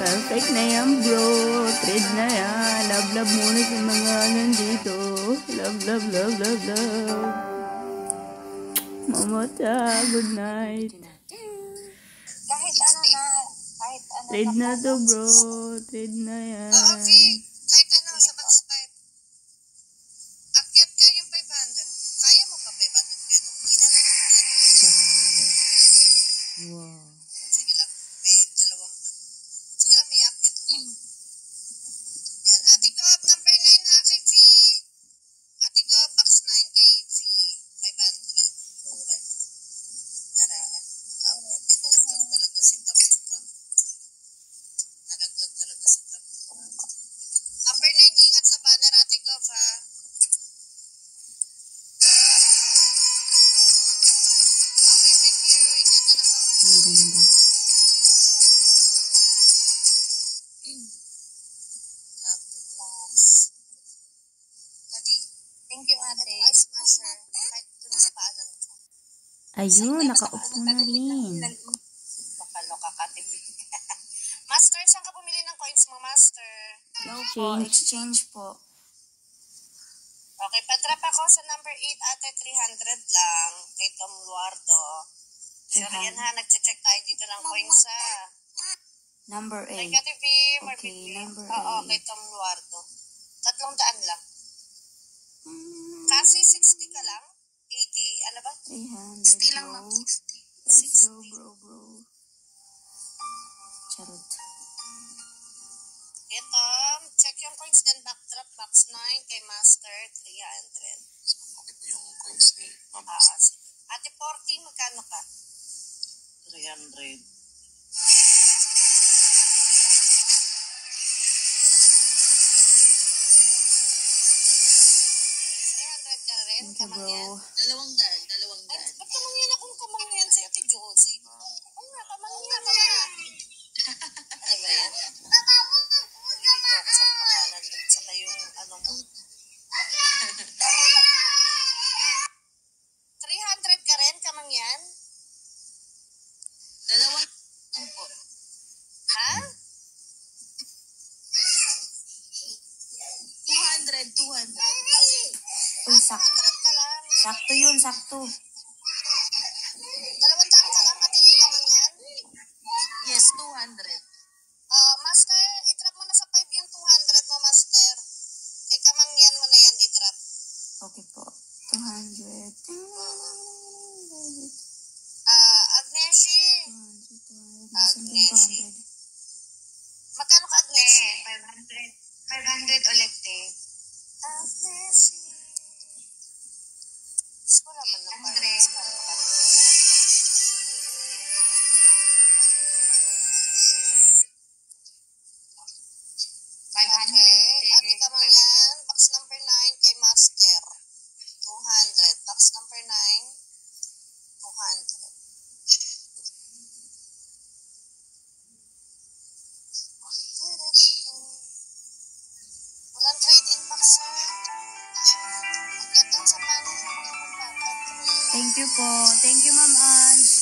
Perfect na yan, bro. Trade na yan. Love, love muna sa mga nandito. Love, love, love, love, love. Mamata, good night. Kahit ano na. Trade na to, bro. Trade na yan. Kahit ano, sa backspike. Akyat ka yung 500. Kaya mo pa 500 peso. Wow. Sige lang. May dalawang. Sige lang, may akyat ako. Yan. Ate ko, number 9 ha kay V. Ate ko, box 9 kay V. 500. Alright. Tara. Nalaglag talaga si Top. Nalaglag talaga si Top. Number 9, ingat sa banner, Ate ko, ha. Okay, thank you. Ingat ka na po. Ang ganda. Daddy, thank you, ate. Ice smasher. Kahit ito na sa paanan ko. Ayun, nakaupo na rin. Nakaloka ka, TV. Master, saan ka bumili ng coins mo, Master? No po, exchange po. Okay, patrap ako sa number 8, ate, 300 lang. Kay Tom Luardo. Sure yan ha, nag-check tayo dito ng coins sa... Number Kay 8. Kati V, Okay, number Oo, 8. kay Tom Luardo. 300 lang. Kasi 60 ka lang? 80, ano ba? 300, 60 lang, bro. ma'am. 60. Let's go, bro. Charot. Ito, check yung coins din. Backdrop, box 9 kay Master, 300. Okay po yung coins ni Ma'am. Sige. Ate 40, magkano ka? 300. Ka rin, Thank you, kamangyan. bro. Dalawang daan. Ay, ba't kamangyan akong kamangyan sa Ate Josie? Oo nga, kamangyan ka na. Ano ba yan? Nalilito ako sa pangalan at saka yung ano mo. 300 ka rin, kamangyan? Dalawang daan po. Ha? 200. Uy, 200 ka lang. sakto yun, sakto. 200 ka lang, pati kamangyan? Yes, 200. Master, itrap mo na sa 5 yung 200 mo, Master. Kay kamangyan mo na yan, itrap. Okay po. 200. Agneshi. 200. Agneshi. Magkano ka, Agneshi? 500 ulit eh. Agneshi. Wala man na pa. Andres. Okay. Ate kamangyan, box number 9 kay Master. 200. Box number 9, 200. Walang trade-in box, sir. Akyatan sa panin ng mga magpapag. Thank you po. Thank you, Ma'am Ange.